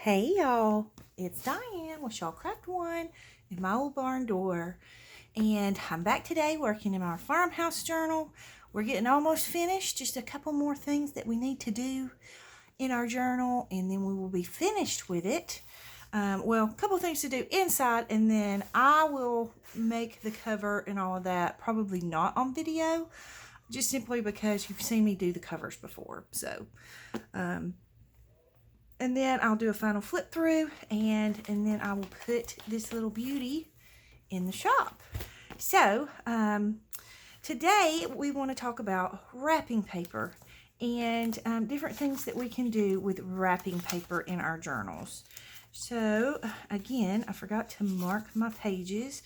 Hey y'all, it's Diane with Shawcraft One in my old barn door, and I'm back today working in our farmhouse journal. We're getting almost finished, just a couple more things that we need to do in our journal, and then we will be finished with it. Well, a couple things to do inside, and then I will make the cover and all of that, probably not on video, just simply because you've seen me do the covers before. So, and then I'll do a final flip through, and then I will put this little beauty in the shop. So today we want to talk about wrapping paper and different things that we can do with wrapping paper in our journals. So again, I forgot to mark my pages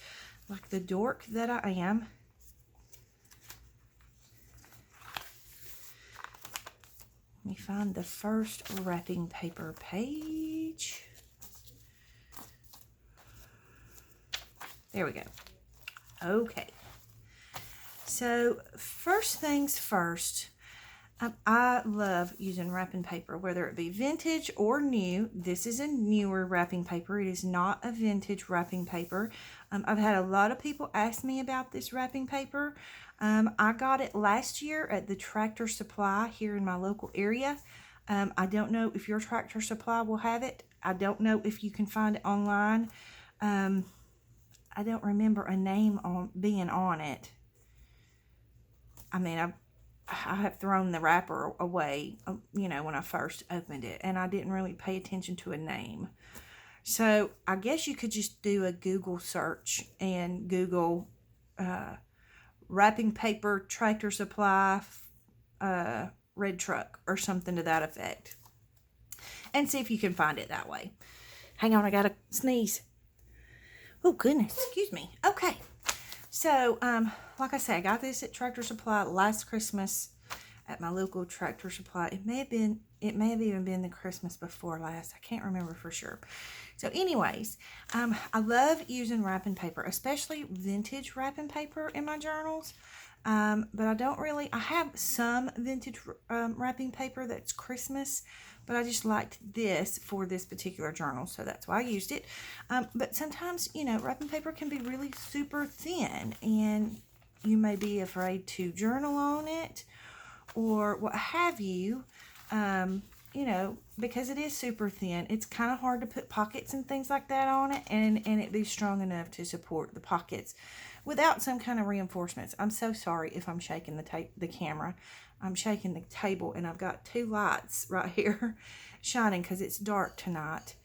like the dork that I am. Let me find the first wrapping paper page. There we go. Okay. So first things first, I love using wrapping paper, whether it be vintage or new. This is a newer wrapping paper. It is not a vintage wrapping paper. I've had a lot of people ask me about this wrapping paper. I got it last year at the Tractor Supply here in my local area. I don't know if your Tractor Supply will have it. I don't know if you can find it online. I don't remember a name being on it. I mean, I have thrown the wrapper away, when I first opened it, and I didn't really pay attention to a name. So I guess you could just do a Google search and Google wrapping paper Tractor Supply red truck or something to that effect, and see if you can find it that way. Hang on, I gotta sneeze. Oh goodness, excuse me. Okay. So, like I said, I got this at Tractor Supply last Christmas at my local Tractor Supply. It may have even been the Christmas before last. I can't remember for sure. So anyways, I love using wrapping paper, especially vintage wrapping paper in my journals. But I have some vintage wrapping paper that's Christmas, but I just liked this for this particular journal, so that's why I used it. But sometimes, wrapping paper can be really super thin, and you may be afraid to journal on it or what have you, because it is super thin. It's kind of hard to put pockets and things like that on it, and it be strong enough to support the pockets without some kind of reinforcements. I'm so sorry if I'm shaking the camera. I'm shaking the table, and I've got two lights right here shining because it's dark tonight.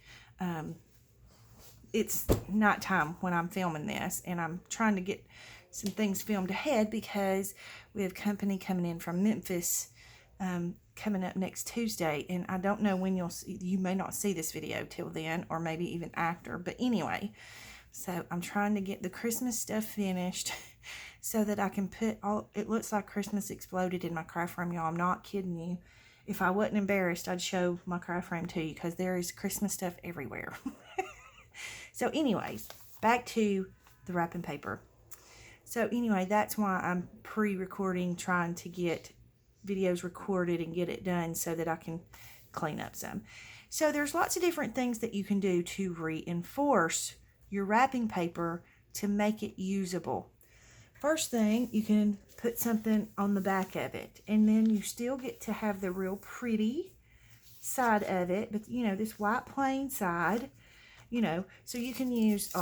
It's nighttime when I'm filming this, and I'm trying to get some things filmed ahead because we have company coming in from Memphis coming up next Tuesday, and I don't know when you may not see this video till then, or maybe even after, but anyway, so I'm trying to get the Christmas stuff finished so that I can put it looks like Christmas exploded in my craft room, y'all. I'm not kidding you. If I wasn't embarrassed, I'd show my craft room to you because there is Christmas stuff everywhere. So anyways, back to the wrapping paper. So anyway, that's why I'm pre-recording, trying to get videos recorded and get it done so that I can clean up some. So there's lots of different things that you can do to reinforce your wrapping paper to make it usable. First thing, you can put something on the back of it, and then you still get to have the real pretty side of it, but this white plain side, so you can use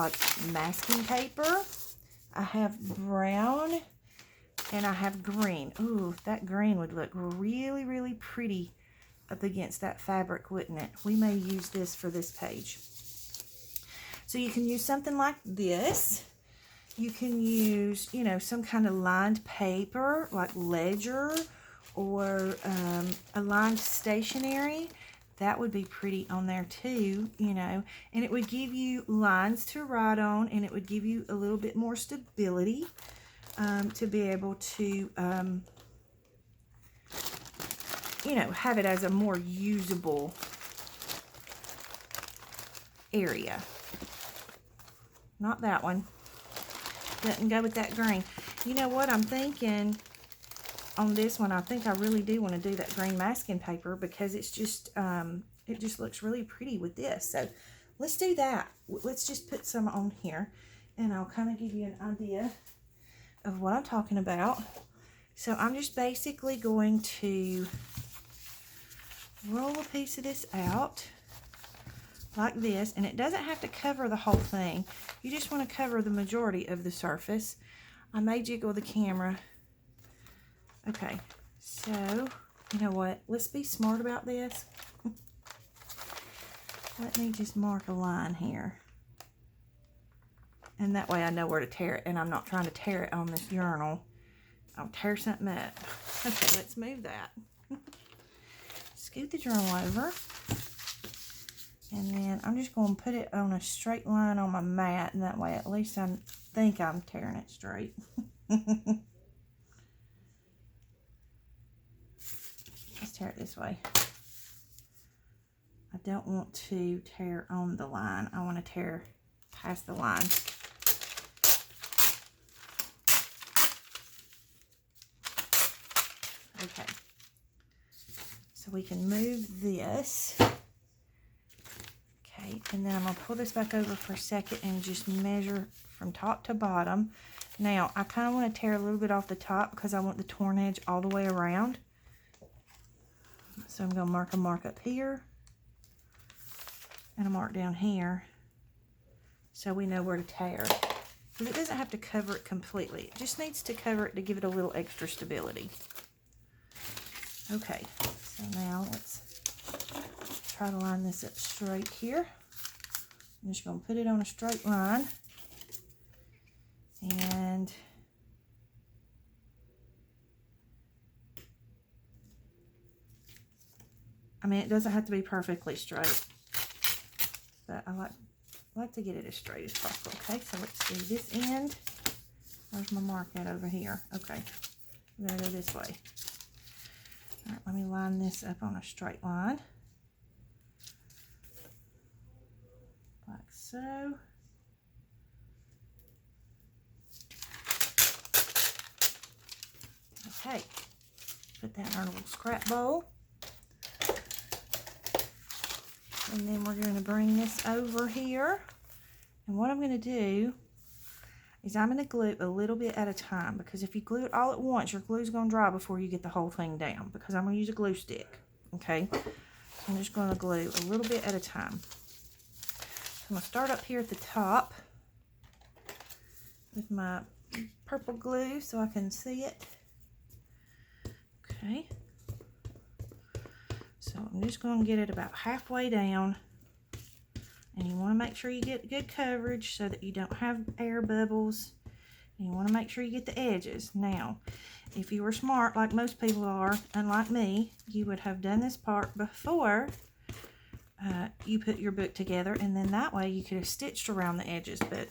masking paper. I have brown and I have green. Ooh, that green would look really, really pretty up against that fabric, wouldn't it? We may use this for this page. So you can use something like this. You can use, some kind of lined paper like ledger or a lined stationery. That would be pretty on there too, and it would give you lines to write on, and it would give you a little bit more stability to be able to, have it as a more usable area. Not that one. Doesn't go with that green. You know what I'm thinking on this one? I think I really do want to do that green masking paper because it's just it just looks really pretty with this. So let's do that. Let's just put some on here, and I'll kind of give you an idea of what I'm talking about. So I'm just basically going to roll a piece of this out like this, and it doesn't have to cover the whole thing. You just want to cover the majority of the surface. I may jiggle the camera. Okay, so you know what? Let's be smart about this. Let me just mark a line here. And that way I know where to tear it, and I'm not trying to tear it on this journal. I'll tear something up. Okay, let's move that. Scoot the journal over. And then I'm just going to put it on a straight line on my mat, and that way at least I think I'm tearing it straight. Let's tear it this way. I don't want to tear on the line. I want to tear past the line. Okay. So we can move this. Okay, and then I'm going to pull this back over for a second and just measure from top to bottom. Now, I kind of want to tear a little bit off the top because I want the torn edge all the way around. So I'm going to mark a mark up here and a mark down here so we know where to tear. But it doesn't have to cover it completely. It just needs to cover it to give it a little extra stability. Okay, so now let's try to line this up straight here. I'm just going to put it on a straight line. And I mean, it doesn't have to be perfectly straight, but I like to get it as straight as possible. Okay, so let's do this end. Where's my mark at over here? Okay, I'm going to go this way. All right, let me line this up on a straight line. Like so. Okay, put that in our little scrap bowl. And then we're going to bring this over here. And what I'm going to do is I'm going to glue a little bit at a time, because if you glue it all at once, your glue's going to dry before you get the whole thing down, because I'm going to use a glue stick. Okay, I'm just going to glue a little bit at a time. So I'm going to start up here at the top with my purple glue so I can see it. Okay, so I'm just going to get it about halfway down, and you want to make sure you get good coverage so that you don't have air bubbles, and you want to make sure you get the edges. Now, if you were smart like most people are, unlike me, you would have done this part before you put your book together, and then that way you could have stitched around the edges, but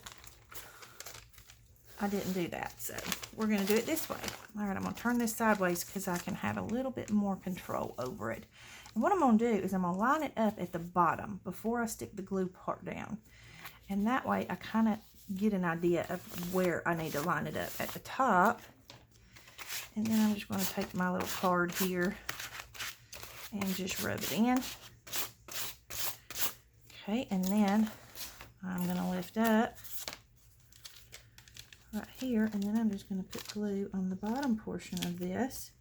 I didn't do that, so we're going to do it this way. All right, I'm going to turn this sideways because I can have a little bit more control over it. And what I'm going to do is I'm going to line it up at the bottom before I stick the glue part down. And that way I kind of get an idea of where I need to line it up at the top. And then I'm just going to take my little card here and just rub it in. Okay, and then I'm going to lift up right here, and then I'm just going to put glue on the bottom portion of this.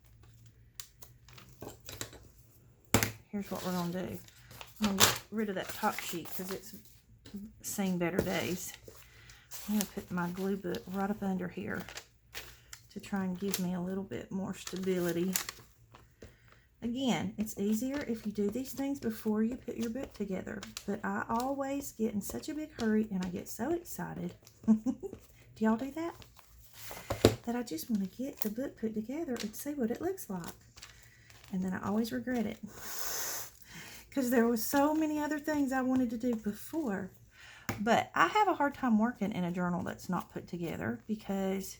Here's what we're going to do. I'm going to get rid of that top sheet because it's seen better days. I'm going to put my glue book right up under here to try and give me a little bit more stability. Again, it's easier if you do these things before you put your book together, but I always get in such a big hurry and I get so excited. Do y'all do that? That I just want to get the book put together and see what it looks like. And then I always regret it. Because there was so many other things I wanted to do before. But I have a hard time working in a journal that's not put together because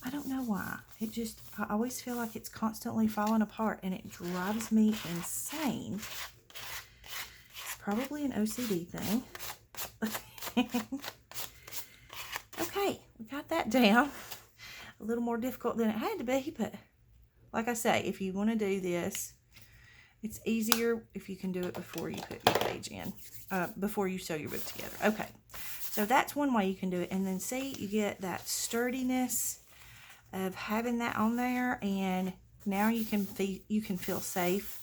I don't know why. I always feel like it's constantly falling apart and it drives me insane. It's probably an OCD thing. Okay, we got that down. A little more difficult than it had to be, but like I say, if you want to do this, It's easier if you can do it before you put your page in, before you sew your book together. Okay, so that's one way you can do it. And then see, you get that sturdiness of having that on there, and now you can feel safe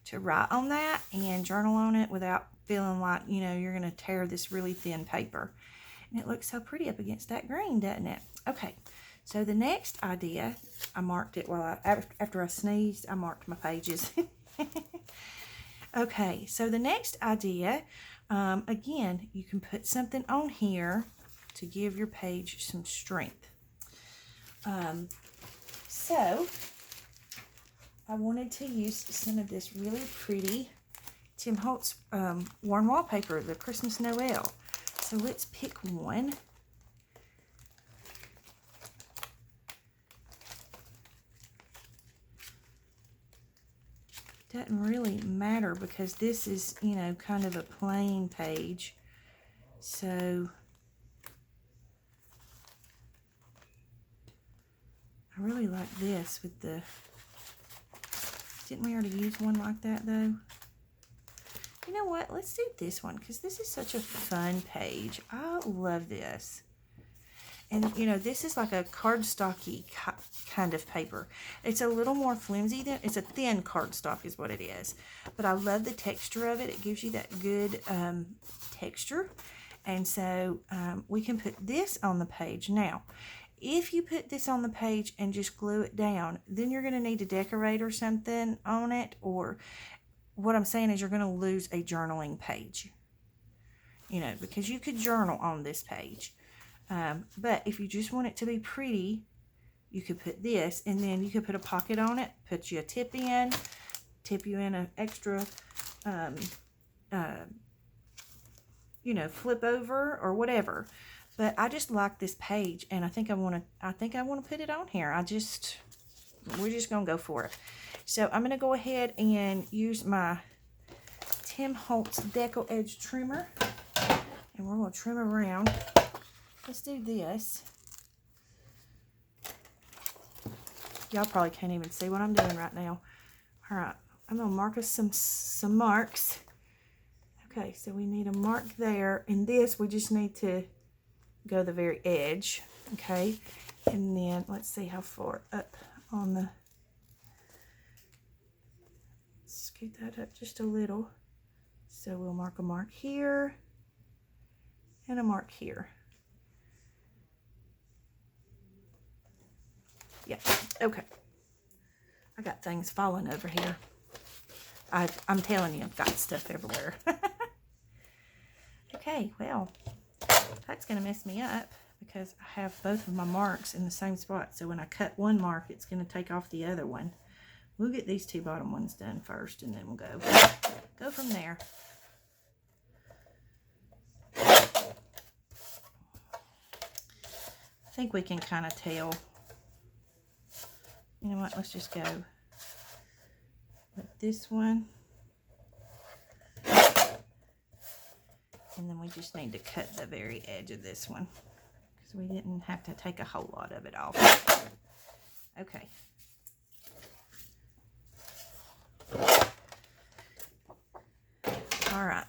to write on that and journal on it without feeling like, you know, you're going to tear this really thin paper. And it looks so pretty up against that green, doesn't it? Okay, so the next idea, I marked it while after I sneezed, I marked my pages. Okay, so the next idea, again, you can put something on here to give your page some strength. So I wanted to use some of this really pretty Tim Holtz worn wallpaper, the Christmas Noel. So let's pick one. Doesn't really matter because this is, you know, kind of a plain page. So I really like this with the, didn't we already use one like that though? You know what, let's do this one because this is such a fun page. I love this. And, you know, this is like a cardstocky kind of paper. It's a little more flimsy than, it's a thin cardstock is what it is. But I love the texture of it. It gives you that good texture. And so we can put this on the page. Now, if you put this on the page and just glue it down, then you're going to need to decorate or something on it. Or what I'm saying is you're going to lose a journaling page. You know, because you could journal on this page. But if you just want it to be pretty, you could put this, and then you could put a pocket on it, put you a tip you in an extra, you know, flip over or whatever. But I just like this page, and I think I want to put it on here. We're just gonna go for it. So I'm gonna go ahead and use my Tim Holtz Deco Edge trimmer, and we're gonna trim around. Let's do this. Y'all probably can't even see what I'm doing right now. All right, I'm gonna mark us some marks. Okay, so we need a mark there, and this we just need to go the very edge. Okay, and then let's see how far up on the. Scoot that up just a little. So we'll mark a mark here and a mark here. Yeah, okay. I got things falling over here. I'm telling you, I've got stuff everywhere. Okay, well, that's going to mess me up because I have both of my marks in the same spot. So when I cut one mark, it's going to take off the other one. We'll get these two bottom ones done first, and then we'll go from there. I think we can kind of tell. You know what, let's just go with this one. And then we just need to cut the very edge of this one because we didn't have to take a whole lot of it off. Okay. All right.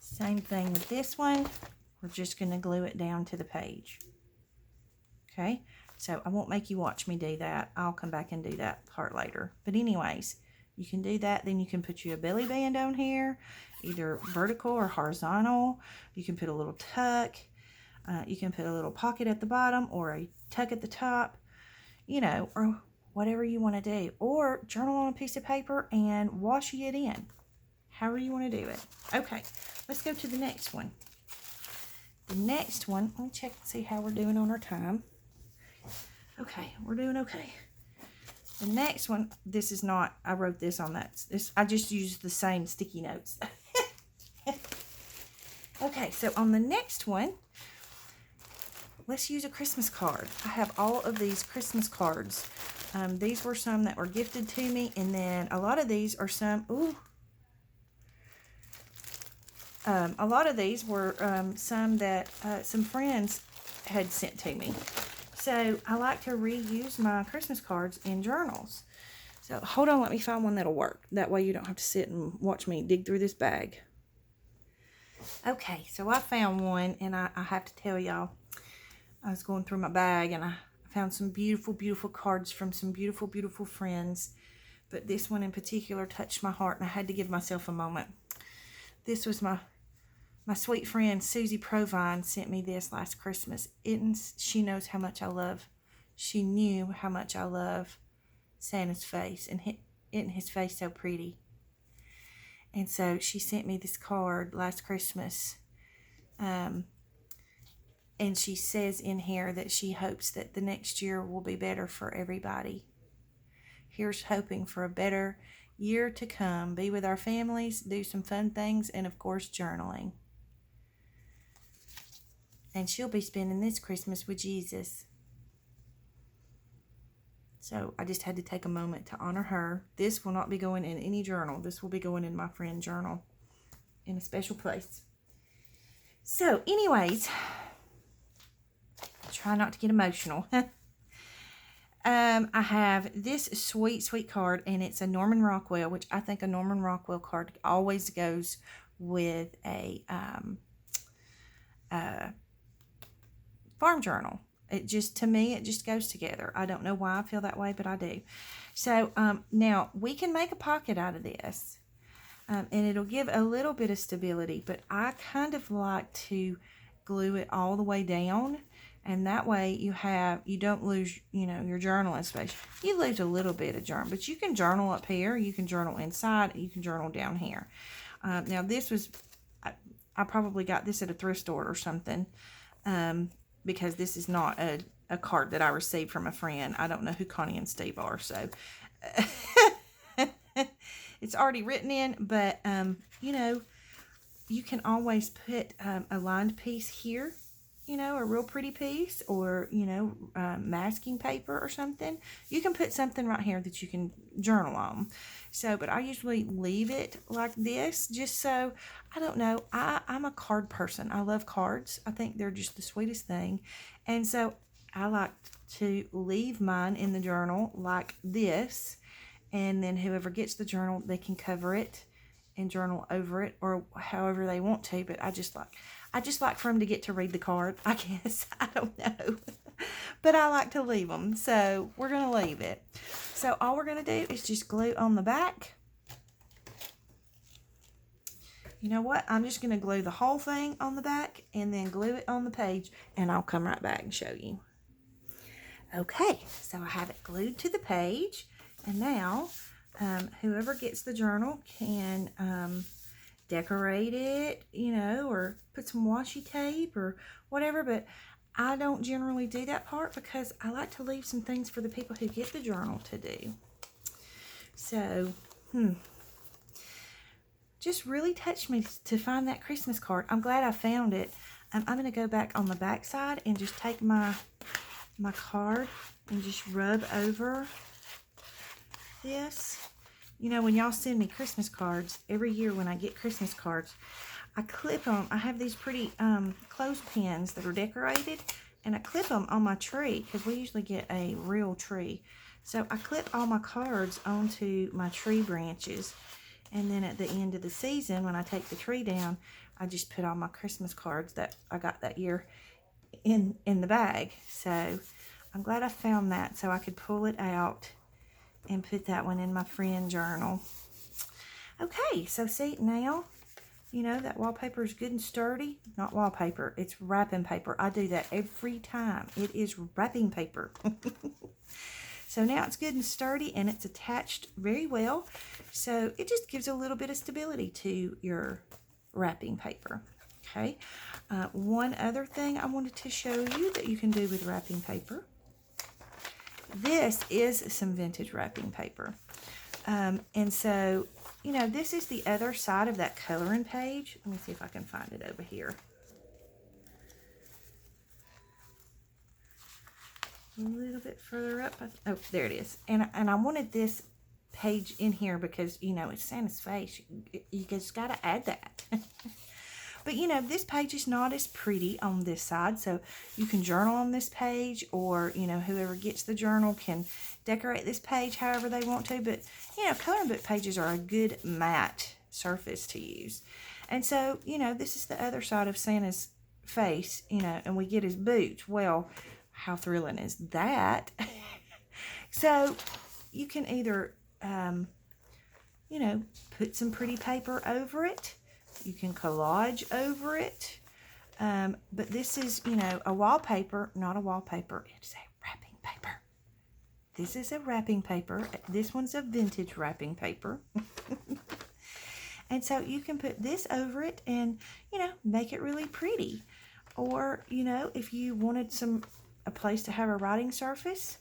Same thing with this one. We're just going to glue it down to the page. Okay. So I won't make you watch me do that. I'll come back and do that part later. But anyways, you can do that. Then you can put you a belly band on here, either vertical or horizontal. You can put a little tuck. You can put a little pocket at the bottom or a tuck at the top, you know, or whatever you want to do. Or journal on a piece of paper and washi it in. However you want to do it. Okay, let's go to the next one. The next one, let me check and see how we're doing on our time. Okay, we're doing okay. The next one, this is not, I wrote this on that. I just used the same sticky notes. Okay, so on the next one, let's use a Christmas card. I have all of these Christmas cards. These were some that were gifted to me, and then a lot of these are some, a lot of these were some that some friends had sent to me. So I like to reuse my Christmas cards in journals. So hold on, let me find one that'll work. That way you don't have to sit and watch me dig through this bag. Okay, so I found one, and I have to tell y'all, I was going through my bag and I found some beautiful, beautiful cards from some beautiful, beautiful friends. But this one in particular touched my heart, and I had to give myself a moment. This was my sweet friend Susie Provine sent me this last Christmas. She knows how much I love. She knew how much I love Santa's face, and isn't his face so pretty? And so she sent me this card last Christmas. And she says in here that she hopes that the next year will be better for everybody. Here's hoping for a better year to come. Be with our families, do some fun things, and of course, journaling. And she'll be spending this Christmas with Jesus. So I just had to take a moment to honor her. This will not be going in any journal. This will be going in my friend journal in a special place. So anyways, try not to get emotional. I have this sweet, sweet card, and it's a Norman Rockwell, which I think a Norman Rockwell card always goes with a farm journal. It just, to me, it just goes together. I don't know why I feel that way, but I do. So now we can make a pocket out of this, and it'll give a little bit of stability, but I kind of like to glue it all the way down, and that way you don't lose, your journaling space. You lose a little bit of journal, but you can journal up here, you can journal inside, you can journal down here. Now this was, I probably got this at a thrift store or something, because this is not a card that I received from a friend. I don't know who Connie and Steve are, so it's already written in, but you can always put a lined piece here, a real pretty piece, or masking paper or something. You can put something right here that you can journal on. So, but I usually leave it like this, just so, I don't know, I'm a card person. I love cards. I think they're just the sweetest thing. And so I like to leave mine in the journal like this, and then whoever gets the journal, they can cover it and journal over it, or however they want to. But I just like for them to get to read the card, I guess. I don't know. But I like to leave them, so we're going to leave it. So all we're going to do is just glue on the back. You know what? I'm just going to glue the whole thing on the back and then glue it on the page, and I'll come right back and show you. Okay, so I have it glued to the page, and now whoever gets the journal can decorate it, or put some washi tape or whatever, but I don't generally do that part because I like to leave some things for the people who get the journal to do. So, just really touched me to find that Christmas card. I'm glad I found it. I'm going to go back on the back side and just take my card and just rub over this. When y'all send me Christmas cards, every year when I get Christmas cards, I clip them. I have these pretty clothespins that are decorated, and I clip them on my tree because we usually get a real tree. So I clip all my cards onto my tree branches, and then at the end of the season, when I take the tree down, I just put all my Christmas cards that I got that year in the bag. So I'm glad I found that so I could pull it out and put that one in my friend journal. Okay, so see now, that wallpaper is good and sturdy. Not wallpaper, it's wrapping paper. I do that every time. It is wrapping paper. So now it's good and sturdy, and it's attached very well. So it just gives a little bit of stability to your wrapping paper. Okay, one other thing I wanted to show you that you can do with wrapping paper. This is some vintage wrapping paper. And so, this is the other side of that coloring page. Let me see if I can find it over here. A little bit further up. Oh, there it is. And I wanted this page in here because, it's Santa's face. You just got to add that. But you know, this page is not as pretty on this side, so you can journal on this page, or you know, whoever gets the journal can decorate this page however they want to. But you know, coloring book pages are a good matte surface to use. And so, you know, this is the other side of Santa's face, you know, and we get his boots. Well, how thrilling is that? So you can either, you know, put some pretty paper over it. You can collage over it. But this is, you know, a wallpaper, not a wallpaper. It's a wrapping paper. This is a wrapping paper. This one's a vintage wrapping paper. And so you can put this over it and, you know, make it really pretty. Or, you know, if you wanted a place to have a writing surface,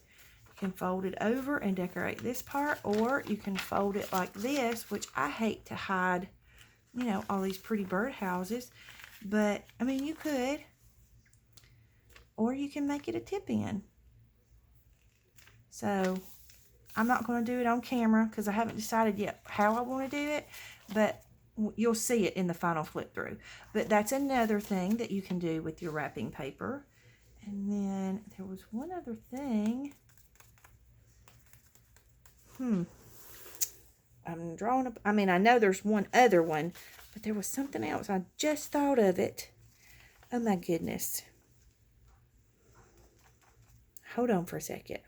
you can fold it over and decorate this part. Or you can fold it like this, which I hate to hide, you know, all these pretty bird houses. But, I mean, you could. Or you can make it a tip-in. So, I'm not going to do it on camera because I haven't decided yet how I want to do it. But you'll see it in the final flip through. But that's another thing that you can do with your wrapping paper. And then there was one other thing. I'm drawing up. I mean, I know there's one other one, but there was something else. I just thought of it. Oh my goodness. Hold on for a second.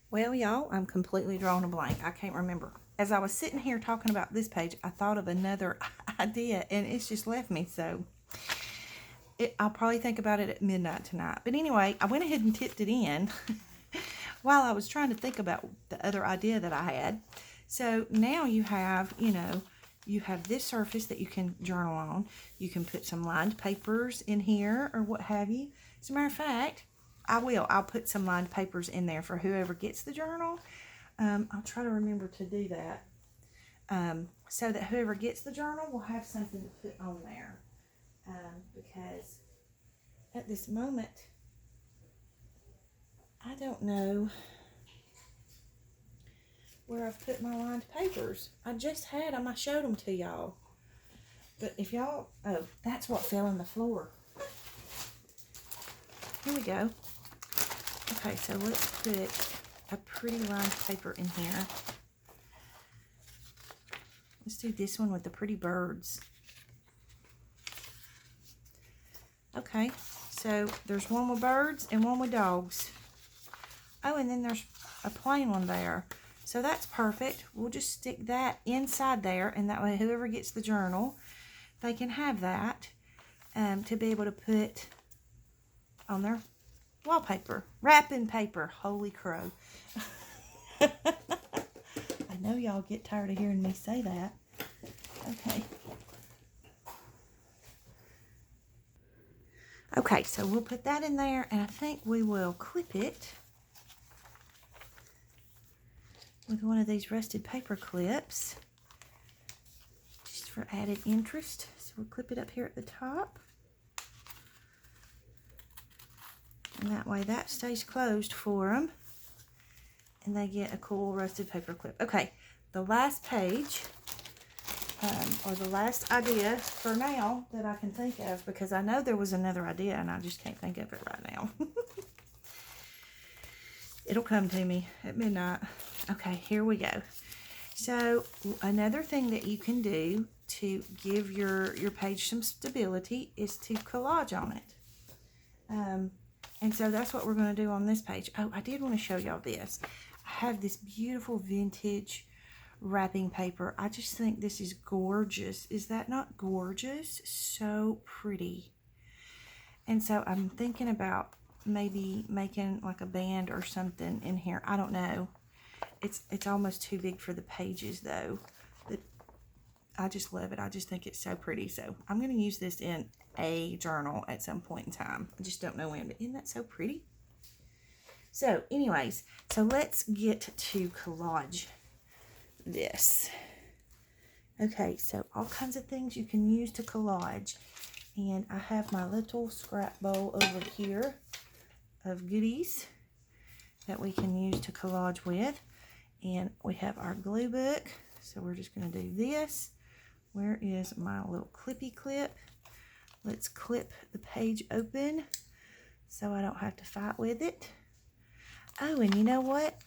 Well, y'all, I'm completely drawing a blank. I can't remember. As I was sitting here talking about this page, I thought of another idea, and it's just left me. So I'll probably think about it at midnight tonight. But anyway, I went ahead and tipped it in while I was trying to think about the other idea that I had. So now you have, you know, you have this surface that you can journal on. You can put some lined papers in here or what have you. As a matter of fact, I'll put some lined papers in there for whoever gets the journal. I'll try to remember to do that. So that whoever gets the journal will have something to put on there. Because at this moment, I don't know where I've put my lined papers. I just had them. I showed them to y'all. But if y'all, oh, that's what fell on the floor. Here we go. Okay, so let's put a pretty lined paper in here. Let's do this one with the pretty birds. Okay, so there's one with birds and one with dogs. Oh, and then there's a plain one there. So that's perfect. We'll just stick that inside there, and that way whoever gets the journal, they can have that to be able to put on their wallpaper. Wrapping paper. Holy crow. I know y'all get tired of hearing me say that. Okay. Okay, so we'll put that in there, and I think we will clip it with one of these rusted paper clips, just for added interest. So we'll clip it up here at the top. And that way that stays closed for them. And they get a cool rusted paper clip. Okay, the last page, or the last idea for now that I can think of, because I know there was another idea and I just can't think of it right now. It'll come to me at midnight. Okay, here we go. So another thing that you can do to give your page some stability is to collage on it. And so that's what we're going to do on this page. Oh, I did want to show y'all this. I have this beautiful vintage wrapping paper. I just think this is gorgeous. Is that not gorgeous? So pretty. And so I'm thinking about maybe making like a band or something in here. I don't know. It's almost too big for the pages though. But I just love it. I just think it's so pretty. So I'm going to use this in a journal at some point in time. I just don't know when, but isn't that so pretty? So anyways, so let's get to collage this. Okay, so all kinds of things you can use to collage. And I have my little scrap bowl over here of goodies that we can use to collage with. And we have our glue book. So we're just going to do this, Where is my little clippy clip? Let's clip the page open so I don't have to fight with it. Oh, and you know what?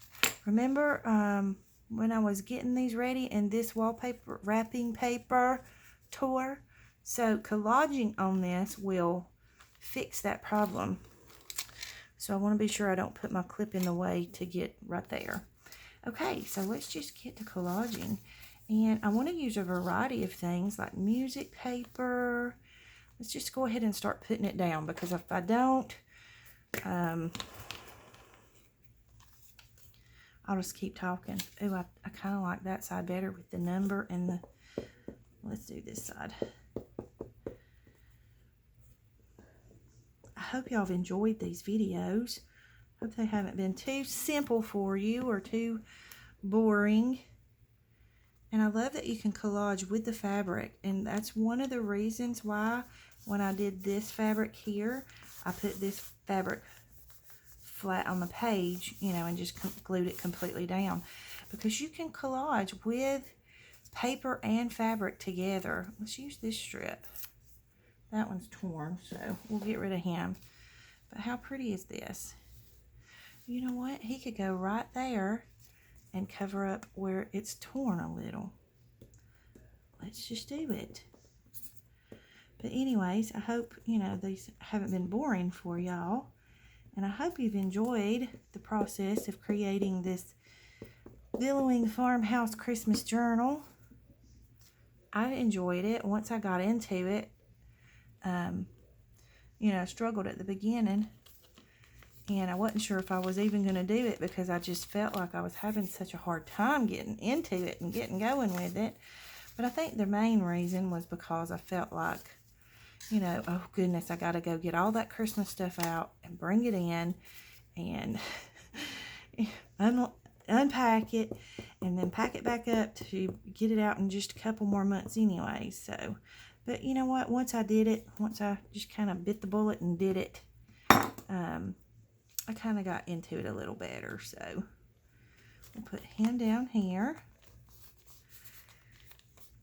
Remember when I was getting these ready and this wallpaper wrapping paper tore? So collaging on this will fix that problem. So I want to be sure I don't put my clip in the way to get right there. Okay, so let's just get to collaging. And I want to use a variety of things like music paper. Let's just go ahead and start putting it down, because if I don't, I'll just keep talking. Oh, I kind of like that side better with the number and the... Let's do this side. I hope y'all have enjoyed these videos. Hope they haven't been too simple for you or too boring. And I love that you can collage with the fabric. And that's one of the reasons why when I did this fabric here, I put this fabric flat on the page, you know, and just glued it completely down. Because you can collage with paper and fabric together. Let's use this strip. That one's torn, so we'll get rid of him. But how pretty is this? You know what? He could go right there and cover up where it's torn a little. Let's just do it. But anyways, I hope, you know, these haven't been boring for y'all. And I hope you've enjoyed the process of creating this Billowing Farmhouse Christmas Journal. I enjoyed it once I got into it. You know, I struggled at the beginning. And I wasn't sure if I was even going to do it, because I just felt like I was having such a hard time getting into it and getting going with it. But I think the main reason was because I felt like, you know, oh goodness, I got to go get all that Christmas stuff out and bring it in and unpack it and then pack it back up to get it out in just a couple more months anyway. So, but you know what? Once I did it, once I just kind of bit the bullet and did it, I kind of got into it a little better. So we'll put him down here.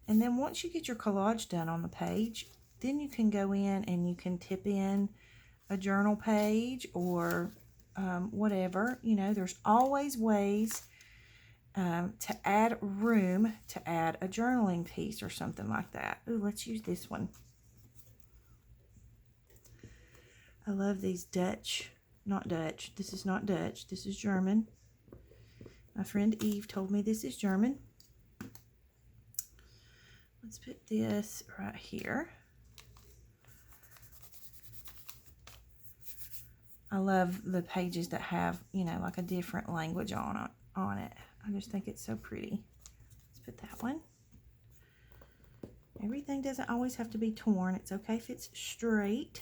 And then once you get your collage done on the page, then you can go in and you can tip in a journal page or whatever. You know, there's always ways to add room to add a journaling piece or something like that. Ooh, let's use this one. I love these Dutch. Not Dutch. This is not Dutch. This is German. My friend Eve told me this is German. Let's put this right here. I love the pages that have, you know, like a different language on it. I just think it's so pretty. Let's put that one. Everything doesn't always have to be torn. It's okay if it's straight.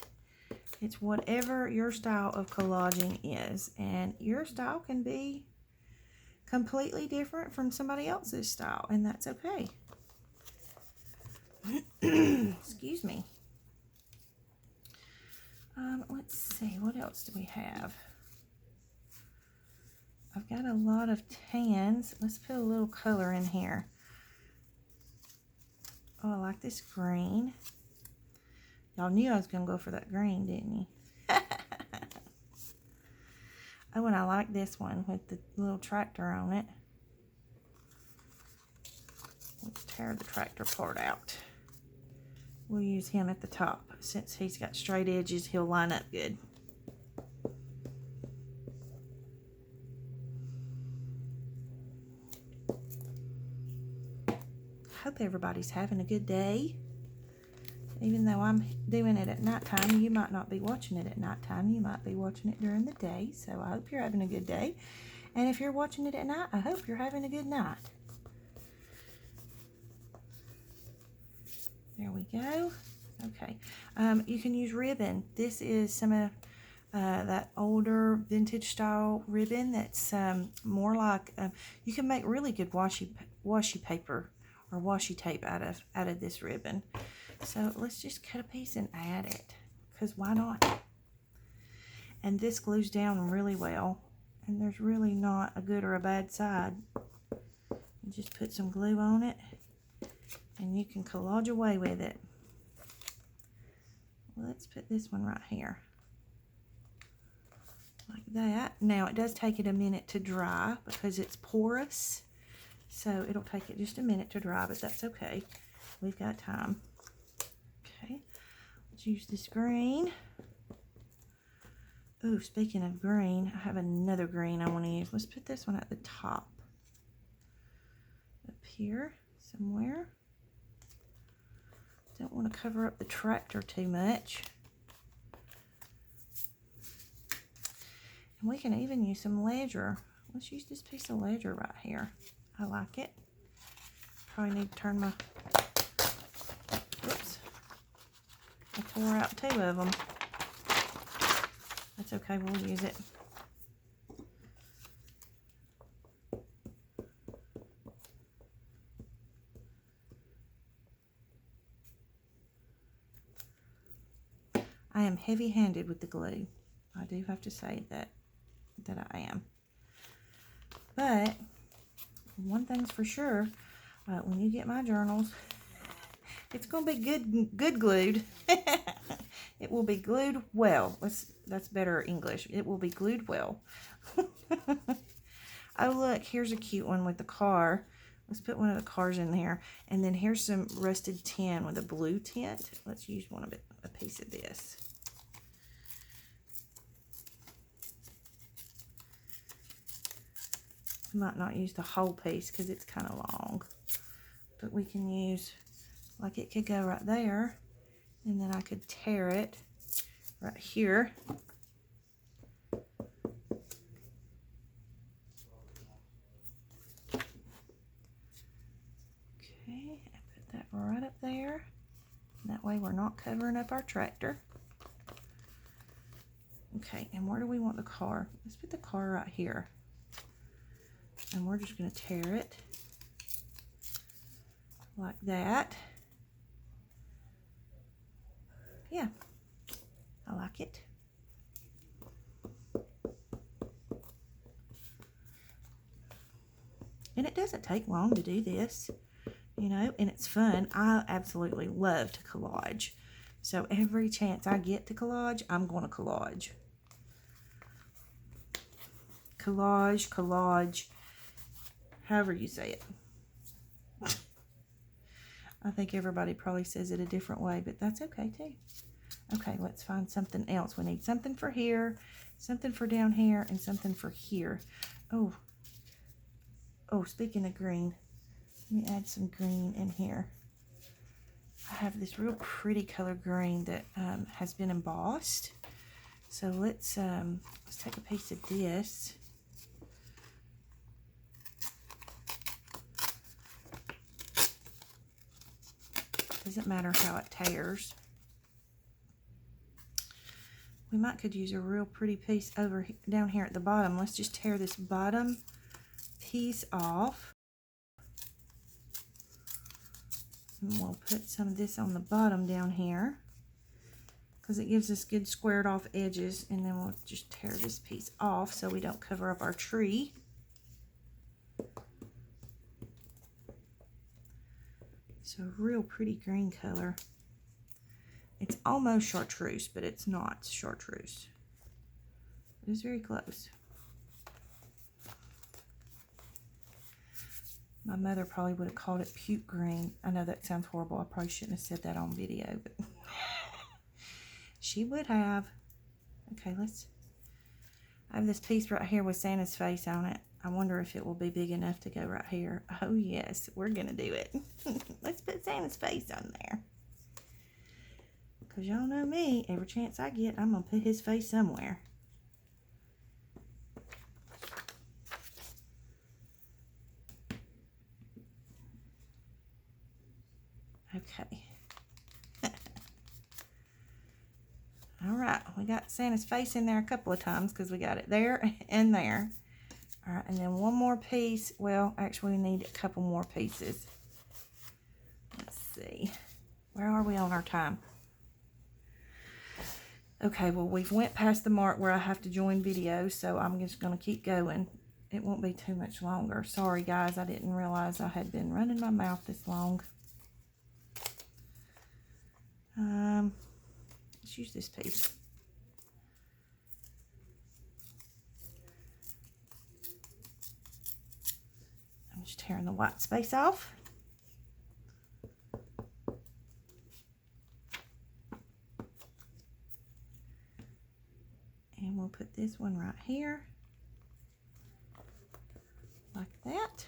It's whatever your style of collaging is. And your style can be completely different from somebody else's style. And that's okay. Excuse me. Let's see. What else do we have? I've got a lot of tans. Let's put a little color in here. Oh, I like this green. Y'all knew I was going to go for that green, didn't you? Oh, and I like this one with the little tractor on it. Let's tear the tractor part out. We'll use him at the top. Since he's got straight edges, he'll line up good. Hope everybody's having a good day. Even though I'm doing it at nighttime, you might not be watching it at nighttime. You might be watching it during the day. So I hope you're having a good day. And if you're watching it at night, I hope you're having a good night. There we go. Okay. You can use ribbon. This is some of that older vintage style ribbon that's more like, you can make really good washi paper or washi tape out of this ribbon. So let's just cut a piece and add it, because why not? And this glues down really well, and there's really not a good or a bad side. You just put some glue on it and you can collage away with it. Let's put this one right here. Like that. Now it does take it a minute to dry because it's porous. So it'll take it just a minute to dry, but that's okay. We've got time. Okay, let's use this green. Ooh, speaking of green, I have another green I want to use. Let's put this one at the top. Up here somewhere. Don't want to cover up the tractor too much. And we can even use some ledger. Let's use this piece of ledger right here. I like it. Probably need to turn my, whoops. I tore out 2 of them. That's okay, we'll use it. I am heavy-handed with the glue. I do have to say that I am. But one thing's for sure, when you get my journals, it's going to be good glued. It will be glued well. That's better English. It will be glued well. Oh, look, here's a cute one with the car. Let's put one of the cars in there. And then here's some rusted tin with a blue tint. Let's use a piece of this. I might not use the whole piece because it's kind of long. But we can use, like it could go right there. And then I could tear it right here. Okay, I put that right up there. That way we're not covering up our tractor. Okay, and where do we want the car? Let's put the car right here. And we're just going to tear it like that. Yeah, I like it. And it doesn't take long to do this, you know, and it's fun. I absolutely love to collage. So every chance I get to collage, I'm going to collage. Collage, however you say it. I think everybody probably says it a different way, but that's okay too. Okay, let's find something else. We need something for here, something for down here, and something for here. Oh, speaking of green, let me add some green in here. I have this real pretty color green that has been embossed. So let's take a piece of this. Doesn't matter how it tears. We could use a real pretty piece down here at the bottom. Let's just tear this bottom piece off. And we'll put some of this on the bottom down here because it gives us good squared off edges. And then we'll just tear this piece off so we don't cover up our tree. So real pretty green color. It's almost chartreuse, but it's not chartreuse. It's very close. My mother probably would have called it puke green. I know that sounds horrible. I probably shouldn't have said that on video, but she would have. Okay, I have this piece right here with Santa's face on it. I wonder if it will be big enough to go right here. Oh yes, we're gonna do it. Let's put Santa's face on there. Because y'all know me, every chance I get, I'm gonna put his face somewhere. Okay. All right, we got Santa's face in there a couple of times because we got it there and there. All right, and then one more piece. Well, actually, we need a couple more pieces. Let's see. Where are we on our time? Okay, well, we've went past the mark where I have to join video, so I'm just going to keep going. It won't be too much longer. Sorry, guys, I didn't realize I had been running my mouth this long. Let's use this piece. I'm just tearing the white space off. And we'll put this one right here, like that.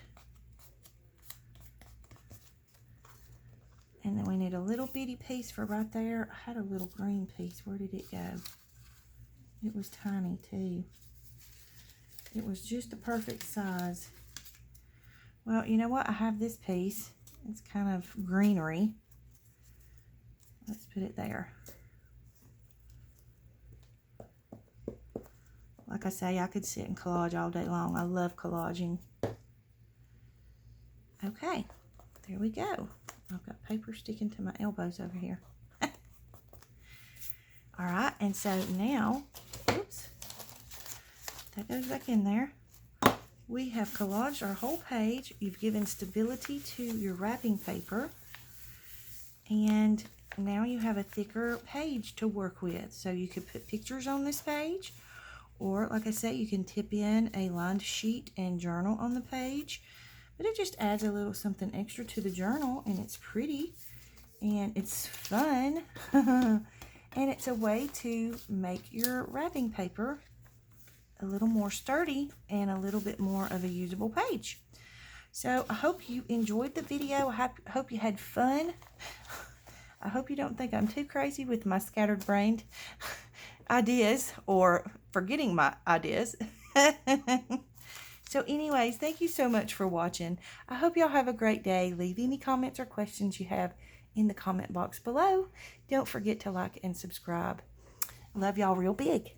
And then we need a little bitty piece for right there. I had a little green piece. Where did it go? It was tiny too. It was just the perfect size. Well, you know what? I have this piece. It's kind of greenery. Let's put it there. Like I say, I could sit and collage all day long. I love collaging. Okay, there we go. I've got paper sticking to my elbows over here. All right, and so now, oops, that goes back in there. We have collaged our whole page. You've given stability to your wrapping paper. And now you have a thicker page to work with. So you could put pictures on this page, or like I say, you can tip in a lined sheet and journal on the page. But it just adds a little something extra to the journal, and it's pretty, and it's fun, and it's a way to make your wrapping paper a little more sturdy and a little bit more of a usable page. So I hope you enjoyed the video. I hope you had fun. I hope you don't think I'm too crazy with my scattered brained ideas or forgetting my ideas. So anyways, thank you so much for watching. I hope y'all have a great day. Leave any comments or questions you have in the comment box below. Don't forget to like and subscribe. Love y'all real big.